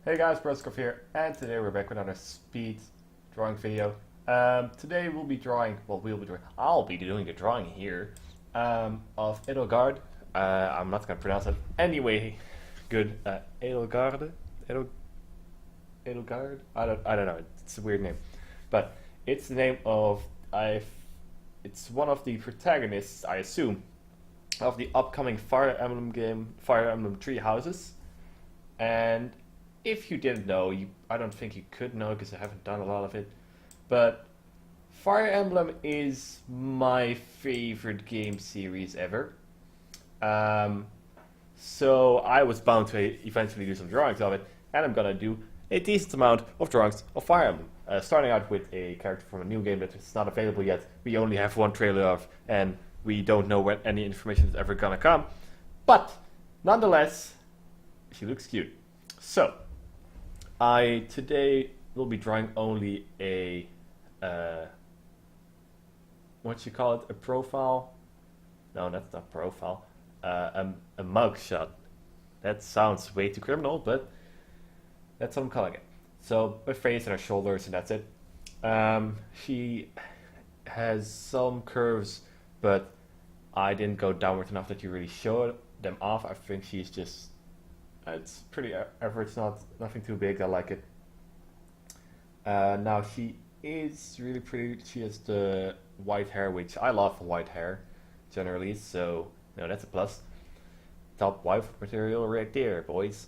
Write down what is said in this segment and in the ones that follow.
Hey guys, Broscarf here, and today we're back with another speed drawing video. Today I'll be doing the drawing here of Edelgard. I'm not gonna pronounce it anyway. Good, Edelgard, Edelgard. I don't know. It's a weird name, but it's the name of It's one of the protagonists, I assume, of the upcoming Fire Emblem game, Fire Emblem Three Houses, and if you didn't know, I don't think you could know because I haven't done a lot of it, but Fire Emblem is my favorite game series ever. So I was bound to eventually do some drawings of it, and I'm gonna do a decent amount of drawings of Fire Emblem. Starting out with a character from a new game that is not available yet. We only have one trailer of, and we don't know when any information is ever gonna come. But nonetheless, she looks cute. So I today will be drawing only a what you call it, a profile? No, that's not profile. A mugshot. That sounds way too criminal, but that's what I'm calling it. So her face and her shoulders, and that's it. She has some curves, but I didn't go downward enough that you really show them off. I think she's just it's pretty average, nothing too big. I like it. Now she is really pretty. She has the white hair, which I love white hair generally, so that's a plus. Top wife material right there, boys.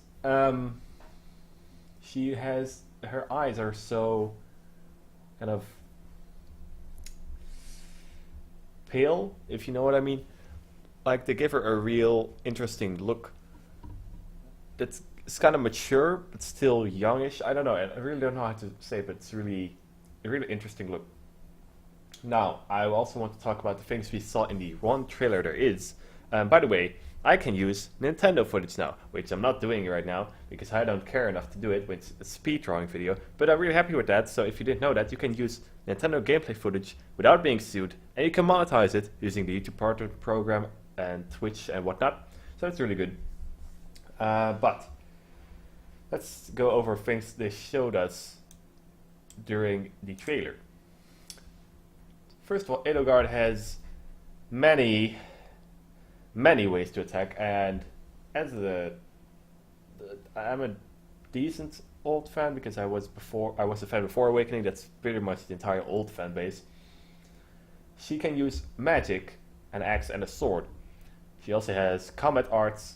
She has, her eyes are so kind of pale, if you know what I mean. Like, they give her a real interesting look. It's kind of mature, but still youngish. I don't know. I really don't know how to say it, but it's really a really interesting look. Now, I also want to talk about the things we saw in the one trailer there is. By the way, I can use Nintendo footage now, which I'm not doing right now because I don't care enough to do it with a speed drawing video, but I'm really happy with that. So if you didn't know that, you can use Nintendo gameplay footage without being sued, and you can monetize it using the YouTube partner program and Twitch and whatnot. So that's really good. But let's go over things they showed us during the trailer. First of all, Edelgard has many ways to attack, and as I'm a decent old fan because I was a fan before Awakening. That's pretty much the entire old fan base. She can use magic, an axe, and a sword. She also has combat arts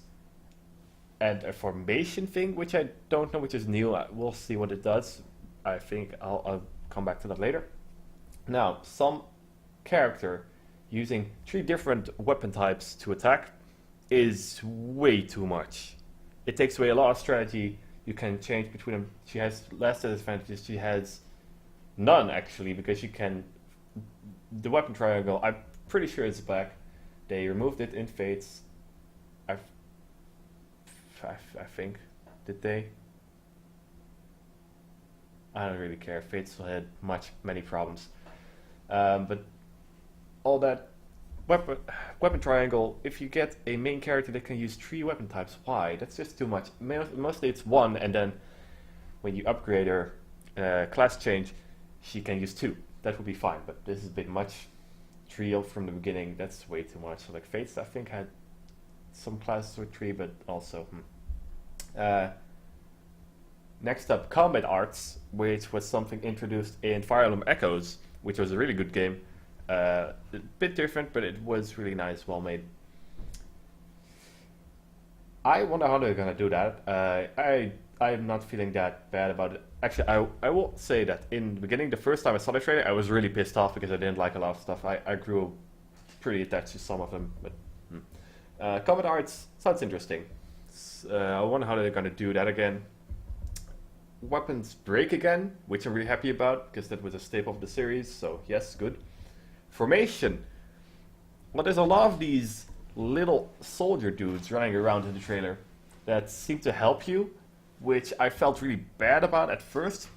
and a formation thing, which I don't know, which is new. We'll see what it does. I think I'll come back to that later. Now, some character using 3 different weapon types to attack is way too much. It takes away a lot of strategy. You can change between them. She has less disadvantages. She has none, actually, because you can... The weapon triangle, I'm pretty sure it's back. They removed it in Fates. I think. Did they? I don't really care. Fates had many problems. But all that weapon triangle, if you get a main character that can use 3 weapon types, why? That's just too much. Mostly it's 1, and then when you upgrade her class change, she can use 2. That would be fine, but this is a bit much. 3 from the beginning, that's way too much. So like Fates, I think, had some classes with 3, but also... Next up, combat arts, which was something introduced in Fire Emblem Echoes, which was a really good game. A bit different, but it was really nice, well made. I wonder how they're gonna do that. I am not feeling that bad about it. Actually, I will say that in the beginning, the first time I saw the trailer, I was really pissed off because I didn't like a lot of stuff. I grew pretty attached to some of them, but combat arts sounds interesting. I wonder how they're gonna do that again. Weapons break again, which I'm really happy about because that was a staple of the series. So yes, good. Formation. Well, there's a lot of these little soldier dudes running around in the trailer that seem to help you, which I felt really bad about at first.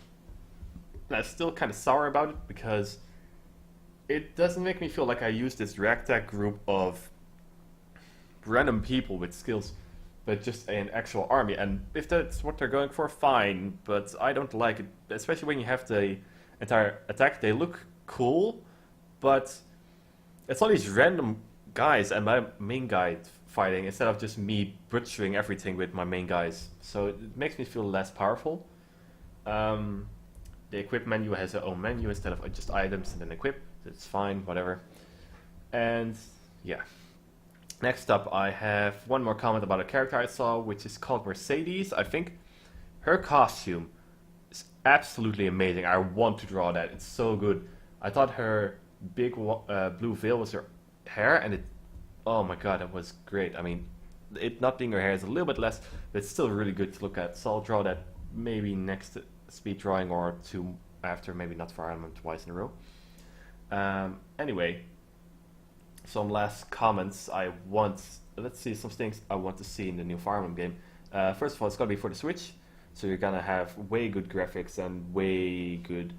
And I'm still kind of sour about it because it doesn't make me feel like I use this ragtag group of random people with skills but just an actual army. And if that's what they're going for, fine. But I don't like it, especially when you have the entire attack. They look cool, but it's all these random guys and my main guy fighting instead of just me butchering everything with my main guys. So it makes me feel less powerful. The equip menu has its own menu instead of just items and then equip. It's fine, whatever. And yeah. Next up, I have one more comment about a character I saw, which is called Mercedes, I think. Her costume is absolutely amazing. I want to draw that. It's so good. I thought her big blue veil was her hair, and oh my god, that was great. I mean, it not being her hair is a little bit less, but it's still really good to look at. So I'll draw that maybe next to speed drawing or two after, maybe not Fire Emblem twice in a row. Anyway, some last comments. Let's see some things I want to see in the new Fire Emblem game. First of all, it's gonna be for the Switch, so you're gonna have way good graphics and way good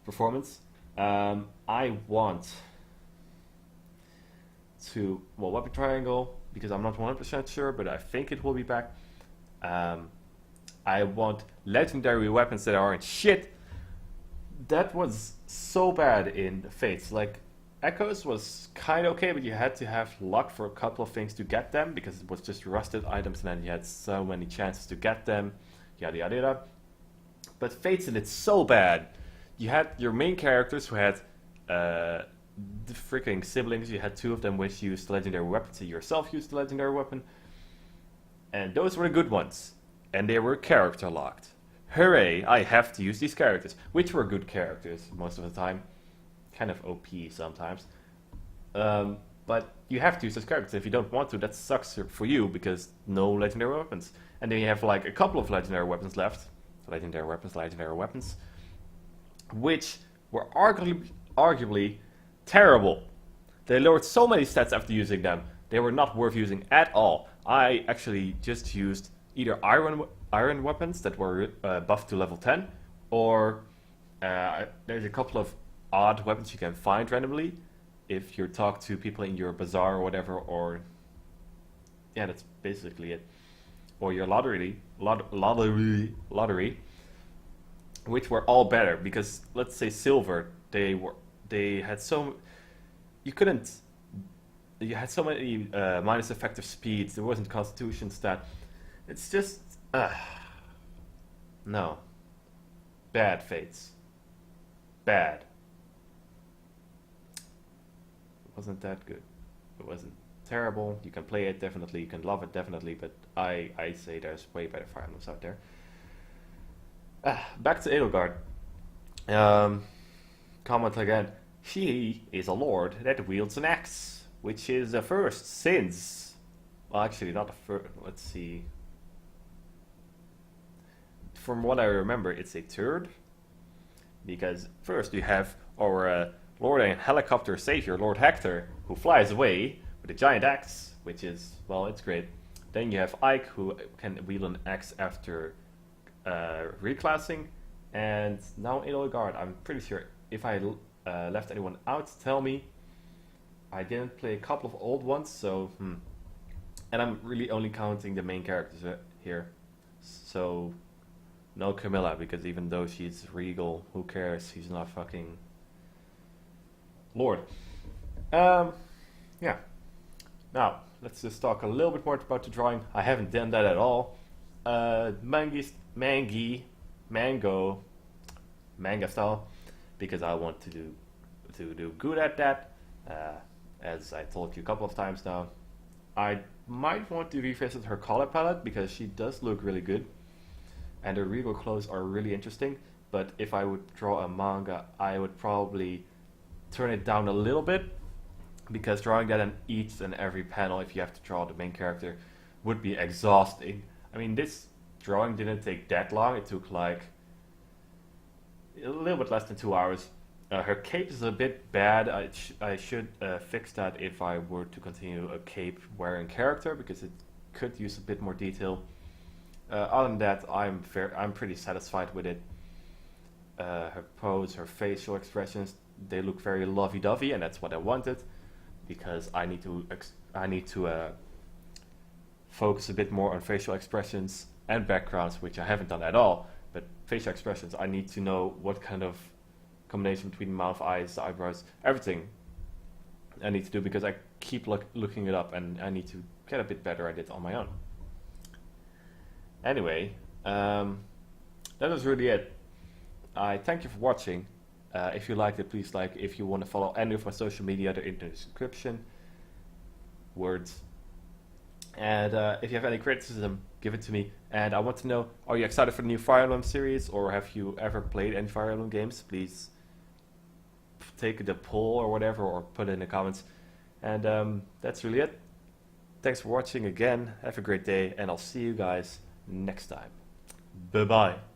performance. I want to, well, Weapon Triangle, because I'm not 100% sure, but I think it will be back. I want legendary weapons that aren't shit. That was so bad in Fates. Like, Echoes was kind of okay, but you had to have luck for a couple of things to get them, because it was just rusted items and then you had so many chances to get them, yada yada yada. But Fates did it so bad. You had your main characters who had the freaking siblings. You had two of them which used legendary weapons. You yourself used the legendary weapon. And those were the good ones. And they were character locked. Hooray, I have to use these characters. Which were good characters most of the time. Kind of OP sometimes. But you have to use those characters. If you don't want to, that sucks for you because no legendary weapons. And then you have like a couple of legendary weapons left. Legendary weapons. Which were arguably terrible. They lowered so many stats after using them. They were not worth using at all. I actually just used either iron weapons that were buffed to level 10, or there's a couple of odd weapons you can find randomly if you talk to people in your bazaar or whatever, or yeah, that's basically it. Or your lottery, which were all better because let's say silver, they had so you had so many minus effective speeds. There wasn't constitution stat. It's just no, bad Fates, bad. It wasn't that good. It wasn't terrible. You can play it definitely, you can love it definitely, but I say there's way better Fire Emblems out there. Back to Edelgard. Comment again. She is a lord that wields an axe, which is the first since... Well, actually, not the first. Let's see. From what I remember, it's a third. Because first you have our Lord and helicopter savior, Lord Hector, who flies away with a giant axe, which is, well, it's great. Then you have Ike, who can wield an axe after reclassing, and now Edelgard. I'm pretty sure if I left anyone out, tell me. I didn't play a couple of old ones, so and I'm really only counting the main characters here. So no Camilla, because even though she's regal, who cares? She's not fucking Lord. Yeah. Now let's just talk a little bit more about the drawing. I haven't done that at all. Manga style, because I want to do good at that. As I told you a couple of times now, I might want to revisit her color palette because she does look really good, and her regal clothes are really interesting. But if I would draw a manga, I would probably turn it down a little bit, because drawing that in each and every panel, if you have to draw the main character, would be exhausting. I mean, this drawing didn't take that long. It took like a little bit less than 2 hours. Her cape is a bit bad. I should fix that if I were to continue a cape wearing character, because it could use a bit more detail. Other than that, I'm pretty satisfied with it. Her pose, her facial expressions, they look very lovey-dovey, and that's what I wanted, because I need to focus a bit more on facial expressions and backgrounds, which I haven't done at all. But facial expressions, I need to know what kind of combination between mouth, eyes, eyebrows, everything I need to do, because I keep looking it up, and I need to get a bit better at it on my own. Anyway, that was really it. I thank you for watching. If you liked it, please like. If you want to follow any of my social media, they're in the description. Words. And if you have any criticism, give it to me. And I want to know, are you excited for the new Fire Emblem series, or have you ever played any Fire Emblem games? Please take the poll or whatever, or put it in the comments. And that's really it. Thanks for watching again. Have a great day, and I'll see you guys next time. Bye-bye.